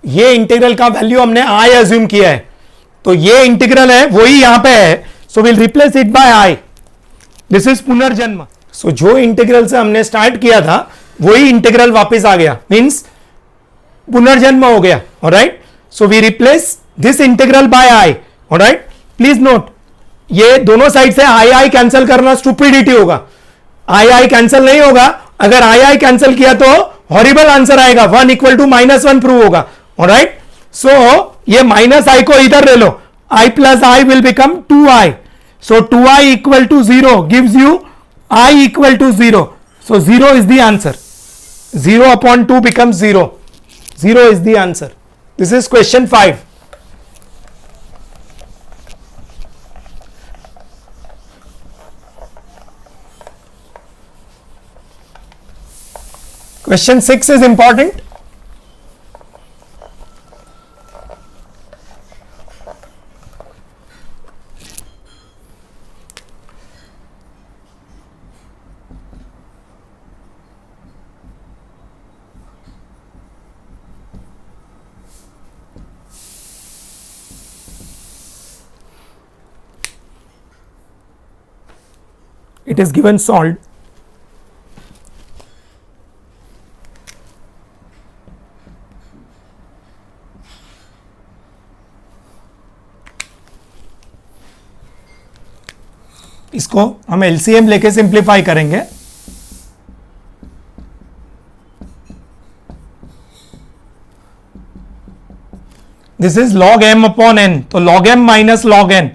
ये इंटीग्रल का वैल्यू हमने आई अज्यूम किया है, तो ये इंटीग्रल है वही यहां पे है, so will replace it by I. This is पुनर्जन्म। सो जो इंटीग्रल से हमने स्टार्ट किया था वही इंटीग्रल वापस आ गया, मींस पुनर्जन्म हो गया। Alright, so we replace this integral by I. Alright, please note, ये दोनों साइड से आई आई कैंसिल करना स्टूपिडिटी होगा। आई आई कैंसिल नहीं होगा, अगर आई आई कैंसिल किया तो हॉरिबल आंसर आएगा, 1 इक्वल टू -1 प्रूव होगा। ऑलराइट, सो ये माइनस आई को इधर ले लो, I plus I will become 2i। So 2i equal to 0 gives you i equal to 0। So 0 is the answer. 0 upon 2 becomes 0. 0 is the answer. This is question 5. Question 6 is important. It is given solved. इसको हम एलसीएम लेके सिंप्लीफाई करेंगे। This is log m upon n, तो log m minus log n।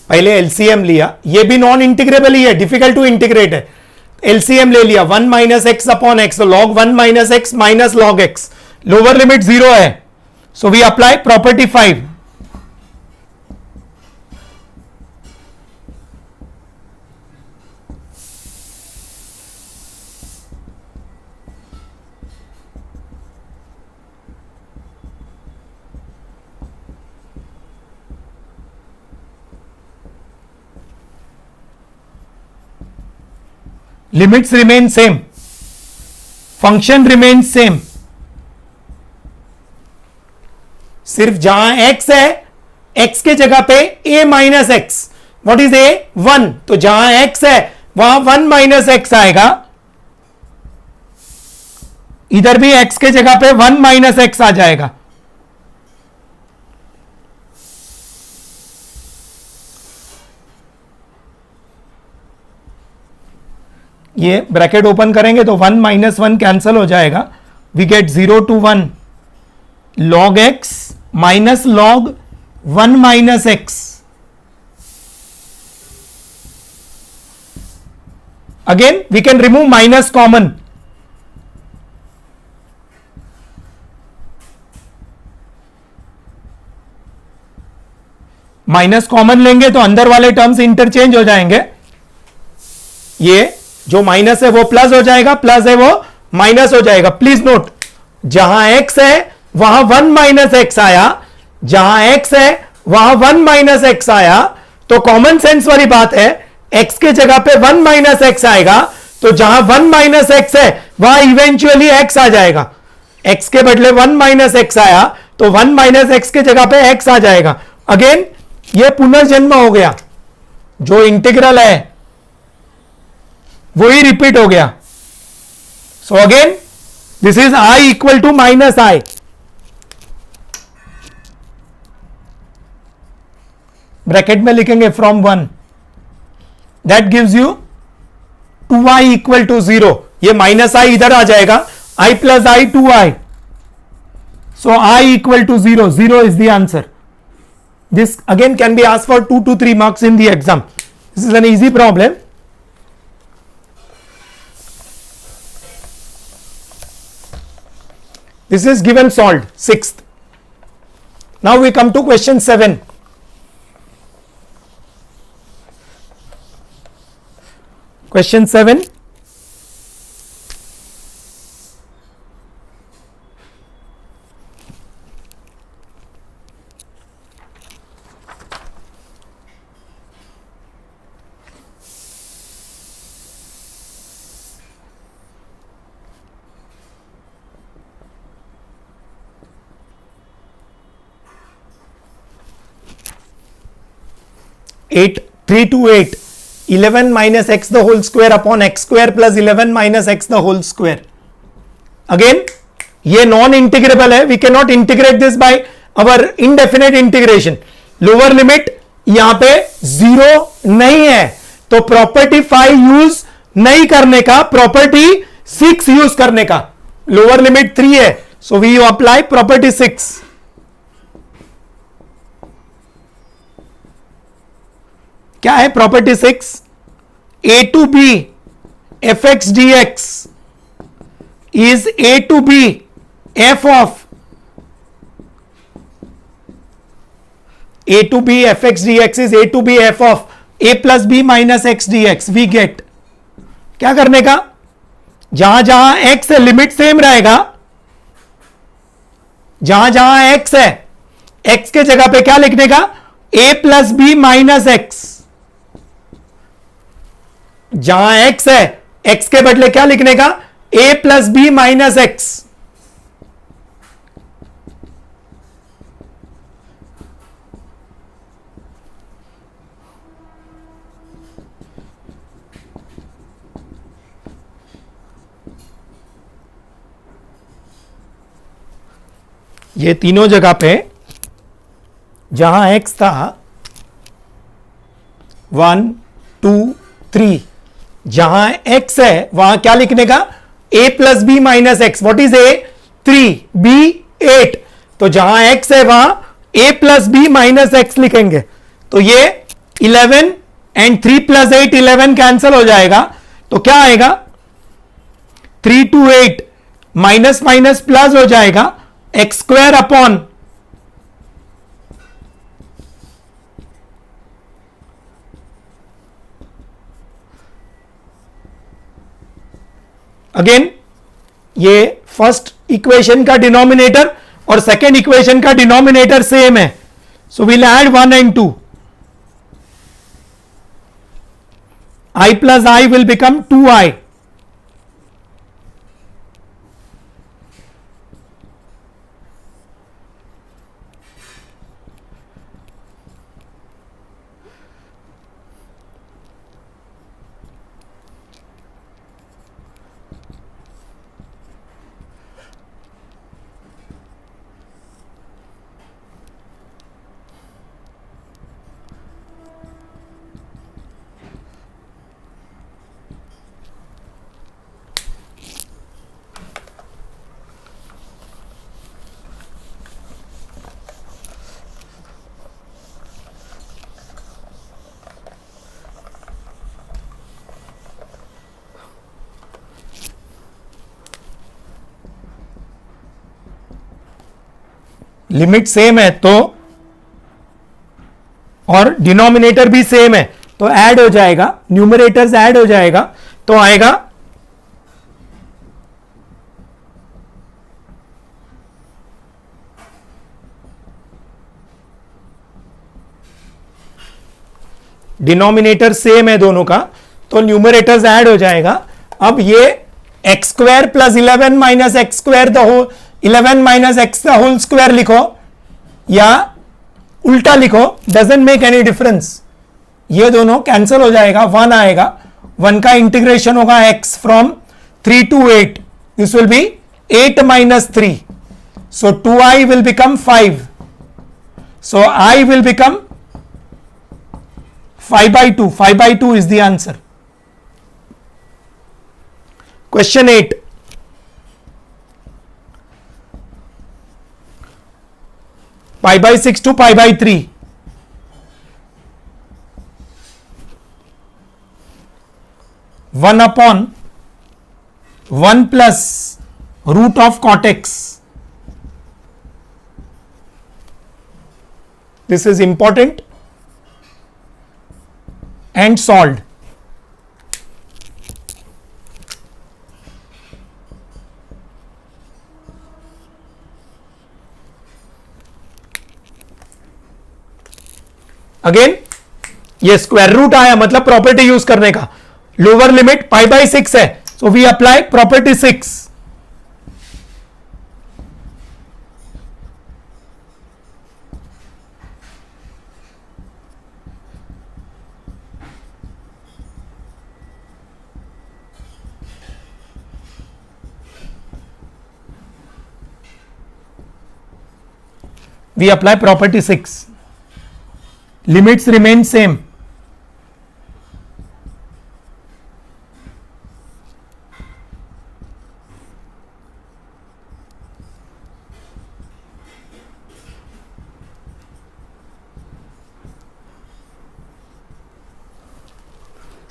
पहले एलसीएम लिया, ये भी नॉन इंटीग्रेबल ही है, डिफिकल्ट टू इंटीग्रेट है। एलसीएम ले लिया 1 माइनस एक्स अपॉन एक्स, तो log 1 minus x minus log x, lower limit 0 है, so we apply property 5। Limits remain same, function remain same, सिर्फ जहां x है x के जगह पे a minus x, what is a 1, तो जहां x है वहां 1 माइनस एक्स आएगा, इधर भी x के जगह पे 1 माइनस एक्स आ जाएगा। ये ब्रैकेट ओपन करेंगे तो 1 माइनस 1 कैंसल हो जाएगा, we get 0 to 1 log x minus log 1 minus x. Again we can remove minus common, minus common लेंगे तो अंदर वाले टर्म्स इंटरचेंज हो जाएंगे। ये जो माइनस है वो प्लस हो जाएगा, प्लस है वो माइनस हो जाएगा। प्लीज नोट, जहां x है वहां 1 माइनस एक्स आया, जहां x है वहां 1 माइनस एक्स आया, तो कॉमन सेंस वाली बात है, x के जगह पे 1 माइनस एक्स आएगा, तो जहां 1 माइनस एक्स है वहां इवेंचुअली x आ जाएगा। x के बदले 1 माइनस एक्स आया, तो 1 माइनस एक्स के जगह पे x आ जाएगा। अगेन ये पुनर्जन्म हो गया, जो इंटीग्रल है वो ही रिपीट हो गया। So again this is i equal to minus I. Bracket में लिखेंगे from 1, that gives you 2i equal to 0, ये माइनस आई इधर आ जाएगा, i plus I 2i, so I equal to 0. 0 is the answer. This again can be asked for 2 to 3 marks in the exam. This is an easy problem. This is given solved, 6th. Now we come to question 7. Question 7. Eight, 3 to 8, 11 minus x the whole square upon x square plus 11 minus x the whole square. Again, ये non integrable है, we cannot integrate this by our indefinite integration. Lower limit यहाँ पे 0 नहीं है, तो प्रॉपर्टी 5 यूज नहीं करने का, प्रॉपर्टी 6 यूज करने का. लोअर लिमिट 3 है, सो वी अप्लाई प्रॉपर्टी 6. क्या है property 6? a to b f x d x is a to b f of a to b f x d x is a to b f of a plus b minus x d x. We get क्या करने का, जहां जहां x है लिमिट सेम रहेगा, जहां जहां x है x के जगह पे क्या लिखने का, a plus b minus x. जहां x है x के बदले क्या लिखने का, a plus b minus x. ये तीनों जगह पे जहां x था 1 2 3, जहां x है वहां क्या लिखने का, a plus b minus x. What is a? 3, b 8. तो जहां x है वहां a plus b minus x लिखेंगे. तो ये 11 एंड 3 प्लस 8 11 कैंसिल हो जाएगा. तो क्या आएगा, 3 to 8 माइनस माइनस प्लस हो जाएगा, एक्स स्क्वायर अपॉन अगेन ये फर्स्ट इक्वेशन का डिनोमिनेटर और सेकेंड इक्वेशन का डिनोमिनेटर सेम है, so will add 1 and 2. I plus I will become 2i. Limit same है तो और डिनोमिनेटर भी सेम है तो ऐड हो जाएगा, न्यूमरेटर्स ऐड हो जाएगा तो आएगा डिनोमिनेटर सेम है दोनों का तो न्यूमरेटर्स ऐड हो जाएगा. अब ये x square plus 11 minus x square the whole 11 minus x the whole square लिखो या उल्टा लिखो, डजंट मेक एनी डिफरेंस. ये दोनों कैंसिल हो जाएगा, 1 आएगा, 1 का इंटीग्रेशन होगा x from 3 to 8. This will be 8 minus 3. So 2i will become 5. So I will become 5/2. 5/2 is the answer. Question 8, pi by 6 to pi by 3, 1 upon 1 plus root of cot x. This is important and solved. Again ये स्क्वायर रूट आया, मतलब प्रॉपर्टी यूज करने का. लोअर लिमिट पाई बाई 6 है, so we apply property 6. We apply property 6. Limits remain same.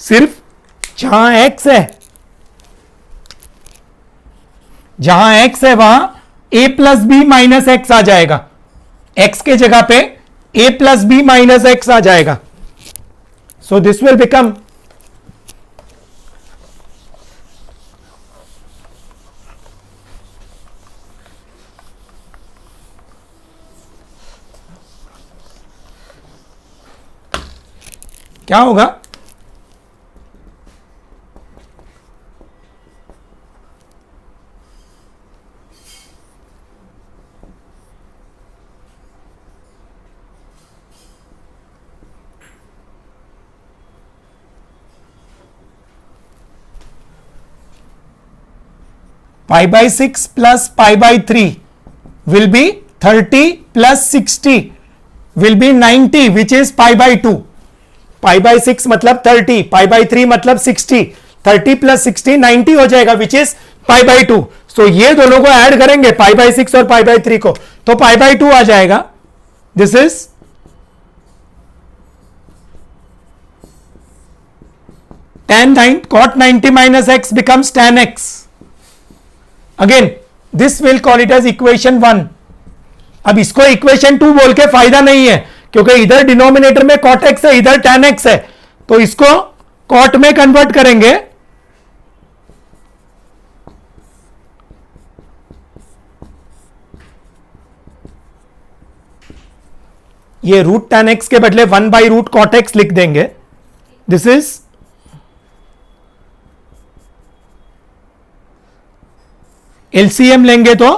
सिर्फ जहां x है, जहां x है वहां a plus b minus x आ जाएगा. x के जगह पे a plus b minus x आ जाएगा. सो दिस विल बिकम क्या होगा? pi by 6 plus pi by 3 will be 30 plus 60 will be 90, which is pi by 2. pi by 6 मतलब 30, pi by 3 मतलब 60, 30 plus 60 90 हो जाएगा, which is pi by 2. so ये दोनों को ऐड करेंगे, pi by 6 और pi by 3 को, तो pi by 2 आ जाएगा. This is tan 9 cot 90 minus x becomes tan x. Again this will call it as equation 1. अब इसको इक्वेशन 2 बोल के फायदा नहीं है, क्योंकि इधर डिनोमिनेटर में cot x है, इधर tan x है, तो इसको cot में कन्वर्ट करेंगे. ये रूट tan x के बदले 1 बाई रूट cot x लिख देंगे. दिस इज एलसीएम लेंगे तो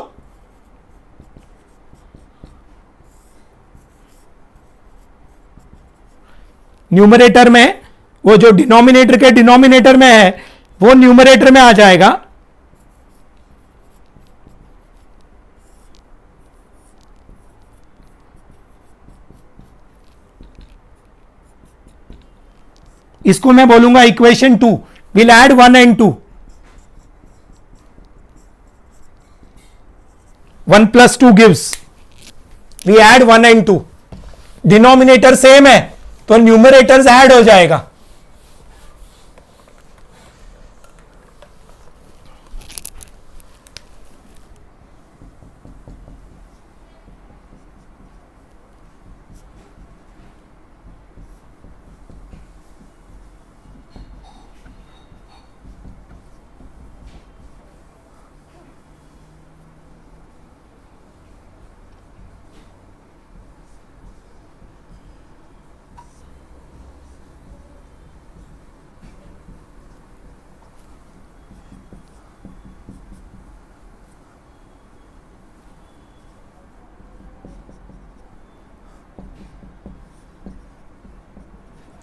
न्यूमरेटर में, वो जो डिनोमिनेटर के डिनोमिनेटर में है वो न्यूमरेटर में आ जाएगा. इसको मैं बोलूंगा equation 2. Will add 1 and 2. 1 plus 2 gives, we add 1 and 2. Denominator same है तो न्यूमरेटर्स ऐड हो जाएगा.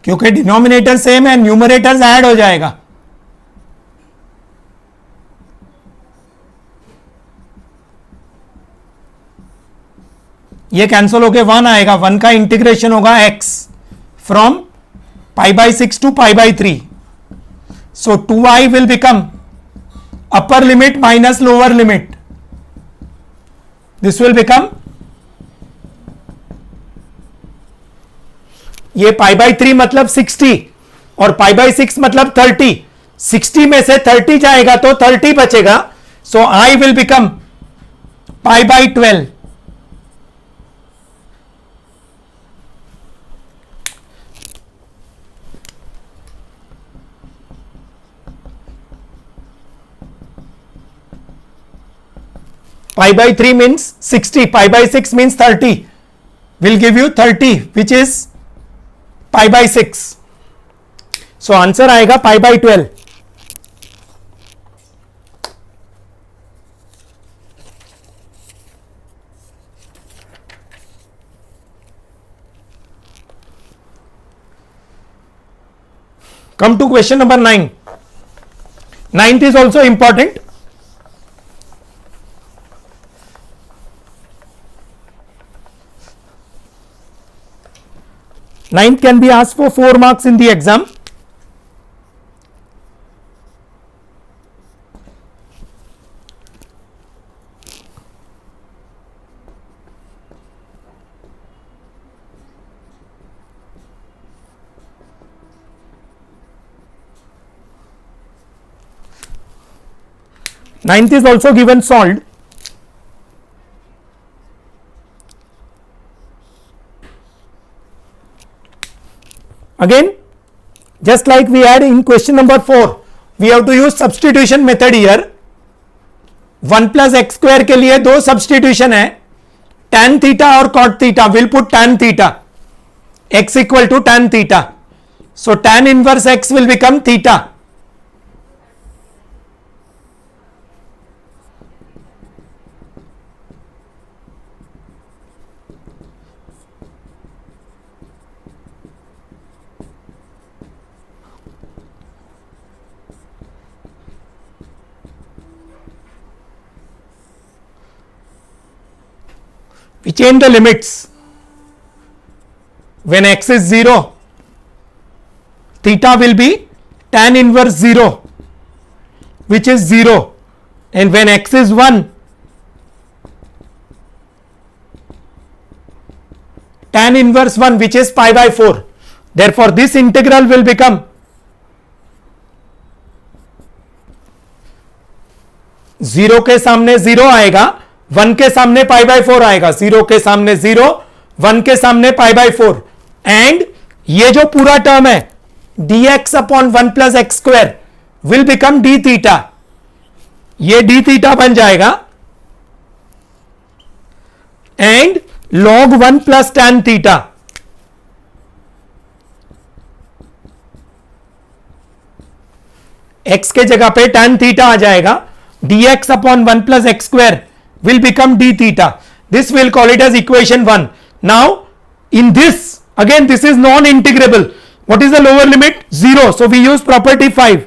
क्योंकि डिनोमिनेटर सेम है, न्यूमरेटर्स ऐड हो जाएगा. ये कैंसिल होके 1 आएगा. 1 का इंटीग्रेशन होगा x from pi by 6 to pi by 3. So 2i will become upper limit minus lower limit. This will become, ये पाई बाई 3 मतलब 60 और पाई बाई 6 मतलब 30. 60 में से 30 जाएगा तो 30 बचेगा. So I will become pi by 12. Pi by 3 means 60, pi by 6 means 30. Will give you 30, which is pi by 6. So answer आएगा pi by 12. Come to question number 9. Ninth is also important. Ninth can be asked for 4 marks in the exam. Ninth is also given solved. Again, just like we had in question number 4, we have to use substitution method here. 1 plus x square के लिए दो substitution है, tan theta और cot theta. We'll put tan theta, x equal to tan theta. So tan inverse x will become theta. We change the limits. When x is 0, theta will be tan inverse 0, which is 0, and when x is 1, tan inverse 1, which is pi by 4. Therefore this integral will become 0 के सामने 0 आएगा, 1 के सामने पाई बाय 4 आएगा. 0 के सामने 0, 1 के सामने पाई बाय 4. एंड ये जो पूरा टर्म है dx upon 1 plus x square will become D theta. ये डी थीटा बन जाएगा and log 1 plus tan theta. x के जगह पे tan थीटा आ जाएगा. dx upon 1 plus x square will become d theta. This we'll call it as equation 1. Now in this, again this is non-integrable. What is the lower limit? 0. So we use property 5.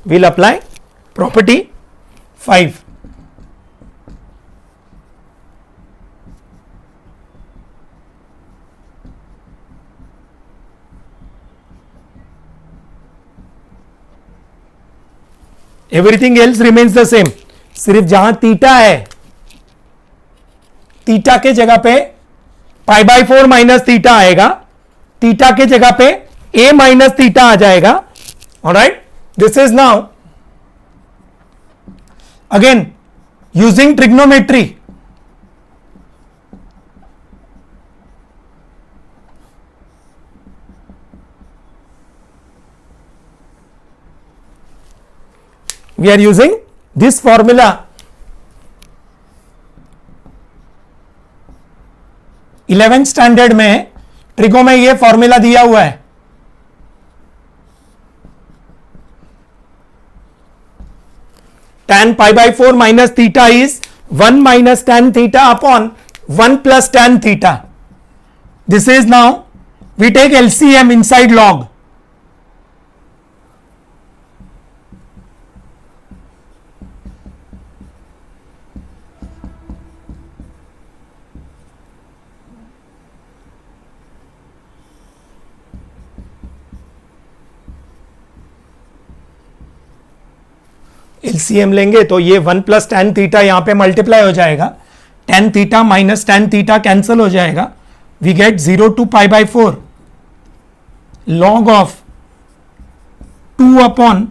We'll apply property 5. Everything else remains the same. सिर्फ जहां थीटा है, थीटा के जगह पे पाई बाय 4 माइनस थीटा आएगा. थीटा के जगह पे a माइनस थीटा आ जाएगा. Alright, this is now again using trigonometry. We are using this formula. 11th standard में ट्रिगो में ये फॉर्मूला दिया हुआ है, tan pi by 4 minus theta is 1 minus tan theta upon 1 plus tan theta. This is now we take LCM inside log. LCM लेंगे तो ये 1 प्लस टैन थीटा यहां पे मल्टीप्लाई हो जाएगा, tan theta minus tan theta cancel हो जाएगा, we get 0 to pi by 4 log of 2 upon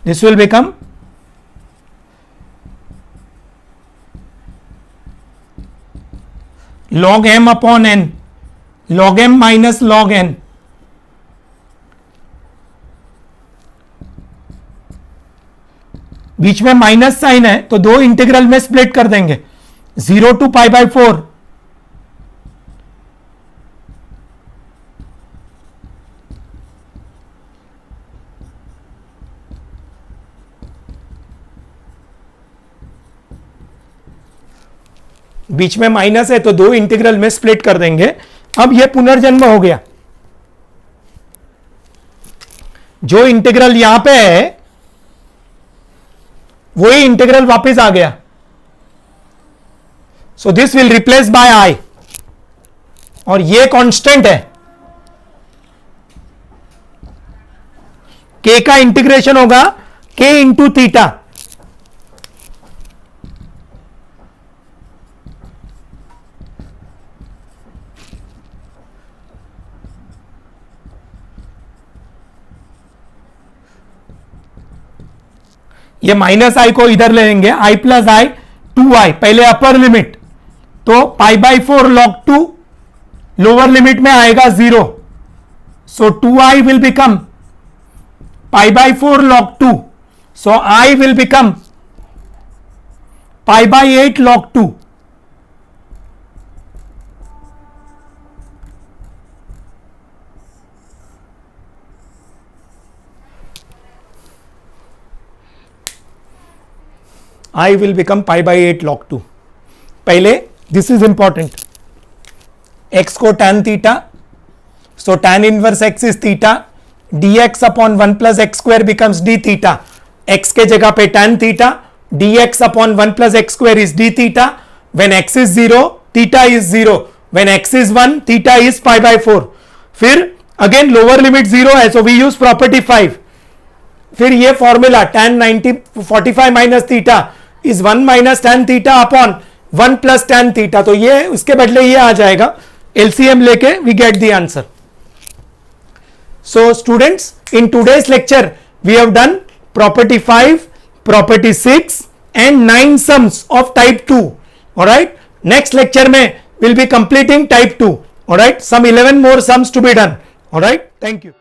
this will become log m upon n, log m minus log n. बीच में माइनस साइन है तो दो इंटीग्रल में स्प्लिट कर देंगे, 0 टू पाई बाई 4 बीच में माइनस है तो दो इंटीग्रल में स्प्लिट कर देंगे. अब यह पुनर्जन्म हो गया, जो इंटीग्रल यहां पे है वही इंटीग्रल वापस आ गया. So this will replace by I, और ये कांस्टेंट है, k का इंटीग्रेशन होगा k इंटू थीटा. ये माइनस आई को इधर ले लेंगे, आई प्लस आई 2i, पहले अपर लिमिट तो पाई बाई 4 log 2, लोअर लिमिट में आएगा 0, सो 2i will become pi by 4 log 2, so i will become pi by 8 log 2. I will become pi by 8 log 2. पहले this is important, x को tan theta, so tan inverse x is theta, dx upon 1 plus x square becomes d theta. x के जगह पे tan theta, dx upon 1 plus x square is d theta. When x is 0, theta is 0. When x is 1, theta is pi by 4. फिर again lower limit 0 है, so we use property 5. फिर ये formula tan 45 minus theta is 1 minus tan theta upon 1 plus tan theta, तो ये उसके बदले ये आ जाएगा, एलसीएम लेके we get the answer. So students, in today's lecture we have done property 5, property 6 and 9 sums of type 2. Alright, next lecture में will be completing type 2. Alright, sum 11 more sums to be done. Alright, thank you.